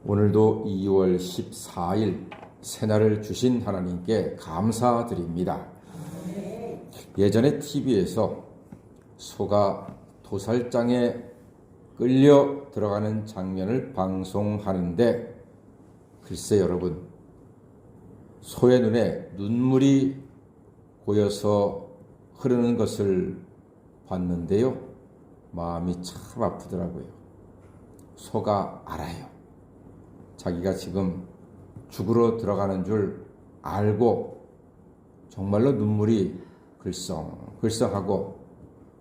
오늘도 2월 14일 새날을 주신 하나님께 감사드립니다. 예전에 TV에서 소가 도살장에 끌려 들어가는 장면을 방송하는데 글쎄 여러분, 소의 눈에 눈물이 고여서 흐르는 것을 봤는데요. 마음이 참 아프더라고요. 소가 알아요. 자기가 지금 죽으러 들어가는 줄 알고 정말로 눈물이 글썽글썽하고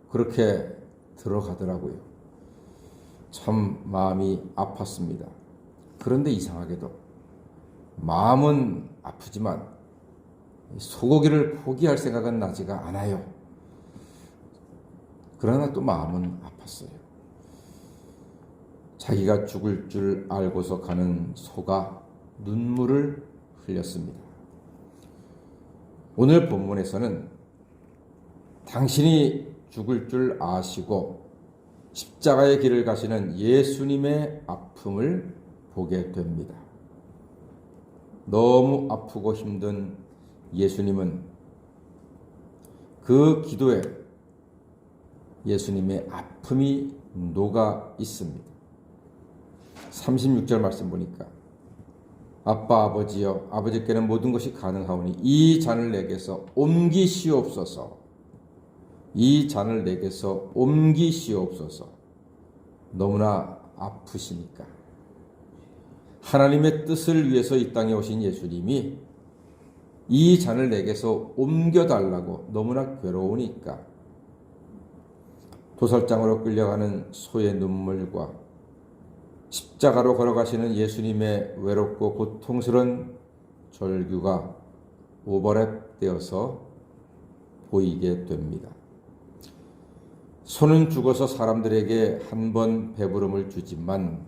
그렇게 들어가더라고요. 참 마음이 아팠습니다. 그런데 이상하게도 마음은 아프지만 소고기를 포기할 생각은 나지가 않아요. 그러나 또 마음은 아팠어요. 자기가 죽을 줄 알고서 가는 소가 눈물을 흘렸습니다. 오늘 본문에서는 당신이 죽을 줄 아시고 십자가의 길을 가시는 예수님의 아픔을 보게 됩니다. 너무 아프고 힘든 예수님은 그 기도에 예수님의 아픔이 녹아 있습니다. 36절 말씀 보니까 아빠 아버지여 아버지께는 모든 것이 가능하오니 이 잔을 내게서 옮기시옵소서. 이 잔을 내게서 옮기시옵소서. 너무나 아프시니까. 하나님의 뜻을 위해서 이 땅에 오신 예수님이 이 잔을 내게서 옮겨달라고 너무나 괴로우니까 도살장으로 끌려가는 소의 눈물과 십자가로 걸어가시는 예수님의 외롭고 고통스러운 절규가 오버랩되어서 보이게 됩니다. 소는 죽어서 사람들에게 한 번 배부름을 주지만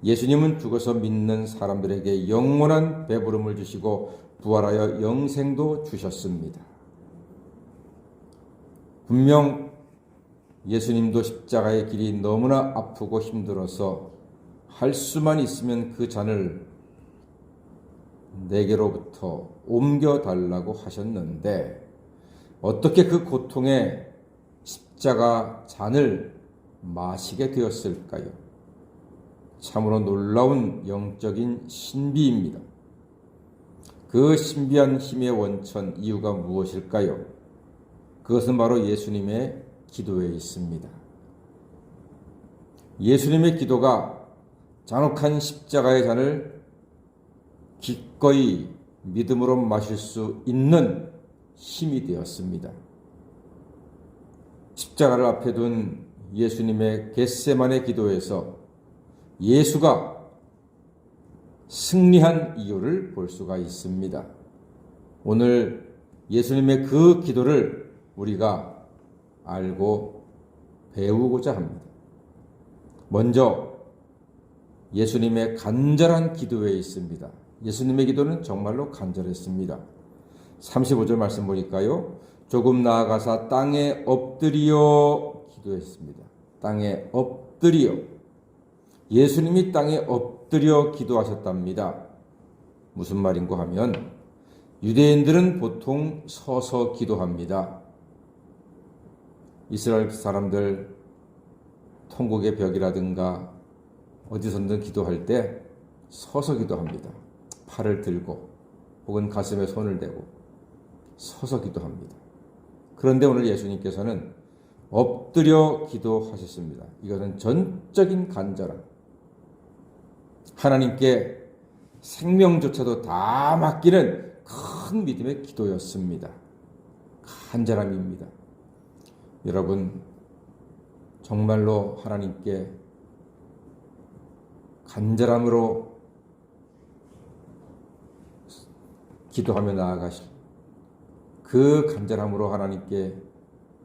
예수님은 죽어서 믿는 사람들에게 영원한 배부름을 주시고 부활하여 영생도 주셨습니다. 분명 예수님도 십자가의 길이 너무나 아프고 힘들어서 할 수만 있으면 그 잔을 내게로부터 옮겨달라고 하셨는데 어떻게 그 고통의 십자가 잔을 마시게 되었을까요? 참으로 놀라운 영적인 신비입니다. 그 신비한 힘의 원천 이유가 무엇일까요? 그것은 바로 예수님의 기도에 있습니다. 예수님의 기도가 잔혹한 십자가의 잔을 기꺼이 믿음으로 마실 수 있는 힘이 되었습니다. 십자가를 앞에 둔 예수님의 겟세마네 기도에서 예수가 승리한 이유를 볼 수가 있습니다. 오늘 예수님의 그 기도를 우리가 알고 배우고자 합니다. 먼저 예수님의 간절한 기도에 있습니다. 예수님의 기도는 정말로 간절했습니다. 35절 말씀 보니까요. 조금 나아가사 땅에 엎드리어 기도했습니다. 땅에 엎드리어. 예수님이 땅에 엎드려 기도하셨답니다. 무슨 말인고 하면 유대인들은 보통 서서 기도합니다. 이스라엘 사람들 통곡의 벽이라든가 어디서든 기도할 때 서서 기도합니다. 팔을 들고 혹은 가슴에 손을 대고 서서 기도합니다. 그런데 오늘 예수님께서는 엎드려 기도하셨습니다. 이것은 전적인 간절함. 하나님께 생명조차도 다 맡기는 큰 믿음의 기도였습니다. 간절함입니다. 여러분, 정말로 하나님께 간절함으로 기도하며 나아가실 그 간절함으로 하나님께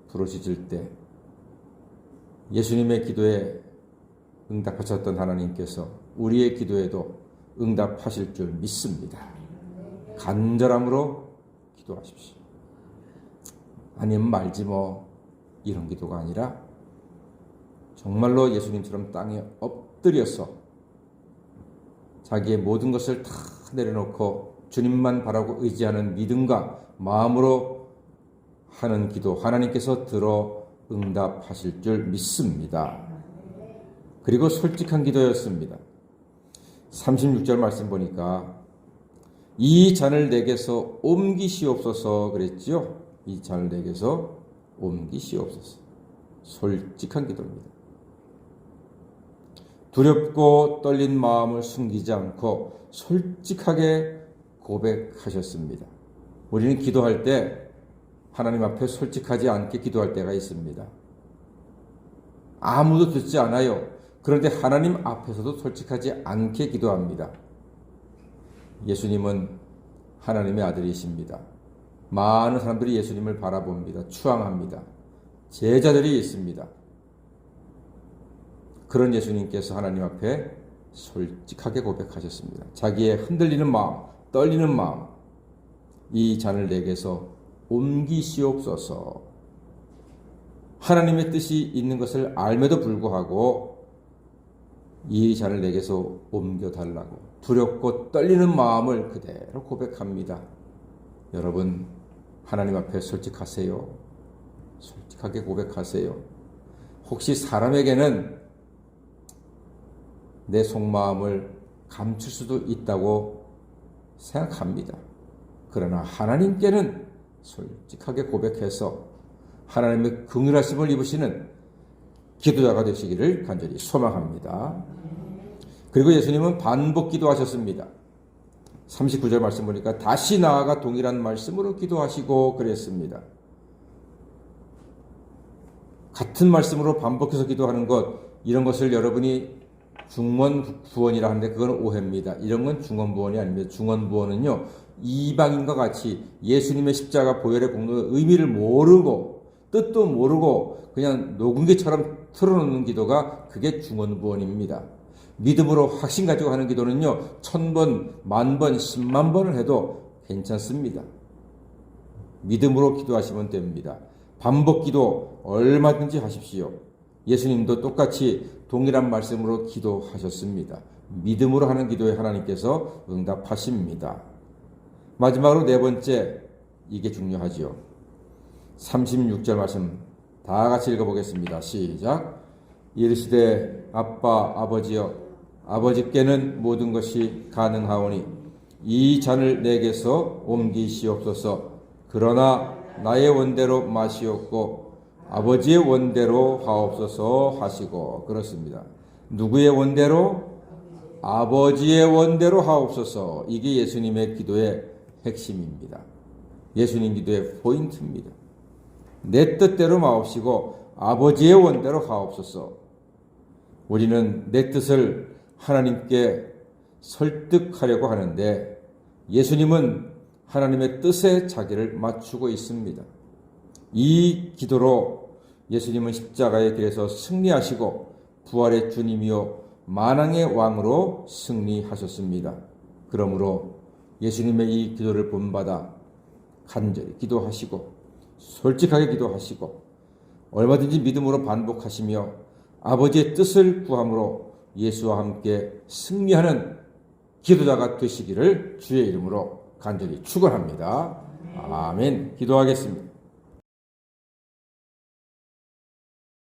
부르짖을 때 예수님의 기도에 응답하셨던 하나님께서 우리의 기도에도 응답하실 줄 믿습니다. 간절함으로 기도하십시오. 아니면 말지 뭐 이런 기도가 아니라 정말로 예수님처럼 땅에 엎드려서 자기의 모든 것을 다 내려놓고 주님만 바라고 의지하는 믿음과 마음으로 하는 기도 하나님께서 들어 응답하실 줄 믿습니다. 그리고 솔직한 기도였습니다. 36절 말씀 보니까 이 잔을 내게서 옮기시옵소서 그랬죠. 이 잔을 내게서 옮기시옵소서. 솔직한 기도입니다. 두렵고 떨린 마음을 숨기지 않고 솔직하게 고백하셨습니다. 우리는 기도할 때 하나님 앞에 솔직하지 않게 기도할 때가 있습니다. 아무도 듣지 않아요. 그런데 하나님 앞에서도 솔직하지 않게 기도합니다. 예수님은 하나님의 아들이십니다. 많은 사람들이 예수님을 바라봅니다. 추앙합니다. 제자들이 있습니다. 그런 예수님께서 하나님 앞에 솔직하게 고백하셨습니다. 자기의 흔들리는 마음, 떨리는 마음, 이 잔을 내게서 옮기시옵소서. 하나님의 뜻이 있는 것을 알매도 불구하고 이 잔을 내게서 옮겨달라고 두렵고 떨리는 마음을 그대로 고백합니다. 여러분, 하나님 앞에 솔직하세요. 솔직하게 고백하세요. 혹시 사람에게는 내 속마음을 감출 수도 있다고 생각합니다. 그러나 하나님께는 솔직하게 고백해서 하나님의 긍휼하심을 입으시는 기도자가 되시기를 간절히 소망합니다. 그리고 예수님은 반복 기도하셨습니다. 39절 말씀 보니까 다시 나아가 동일한 말씀으로 기도하시고 그랬습니다. 같은 말씀으로 반복해서 기도하는 것, 이런 것을 여러분이 중원부원이라 하는데 그건 오해입니다. 이런 건 중원부원이 아닙니다. 중원부원은요, 이방인과 같이 예수님의 십자가 보혈의 공로의 의미를 모르고 뜻도 모르고 그냥 녹음기처럼 틀어놓는 기도가 그게 중원부원입니다. 믿음으로 확신 가지고 하는 기도는요, 1000번, 10,000번, 10만 번을 해도 괜찮습니다. 믿음으로 기도하시면 됩니다. 반복 기도 얼마든지 하십시오. 예수님도 똑같이 동일한 말씀으로 기도하셨습니다. 믿음으로 하는 기도에 하나님께서 응답하십니다. 마지막으로 네 번째, 이게 중요하지요. 36절 말씀 다 같이 읽어보겠습니다. 시작. 이르시되 아빠 아버지여, 아버지께는 모든 것이 가능하오니 이 잔을 내게서 옮기시옵소서. 그러나 나의 원대로 마시옵고 아버지의 원대로 하옵소서 하시고. 그렇습니다. 누구의 원대로? 아버지의 원대로 하옵소서. 이게 예수님의 기도의 핵심입니다. 예수님 기도의 포인트입니다. 내 뜻대로 마옵시고 아버지의 원대로 하옵소서. 우리는 내 뜻을 하나님께 설득하려고 하는데 예수님은 하나님의 뜻에 자기를 맞추고 있습니다. 이 기도로 예수님은 십자가의 길에서 승리하시고 부활의 주님이요 만왕의 왕으로 승리하셨습니다. 그러므로 예수님의 이 기도를 본받아 간절히 기도하시고 솔직하게 기도하시고 얼마든지 믿음으로 반복하시며 아버지의 뜻을 구함으로 예수와 함께 승리하는 기도자가 되시기를 주의 이름으로 간절히 축원합니다. 아멘. 기도하겠습니다.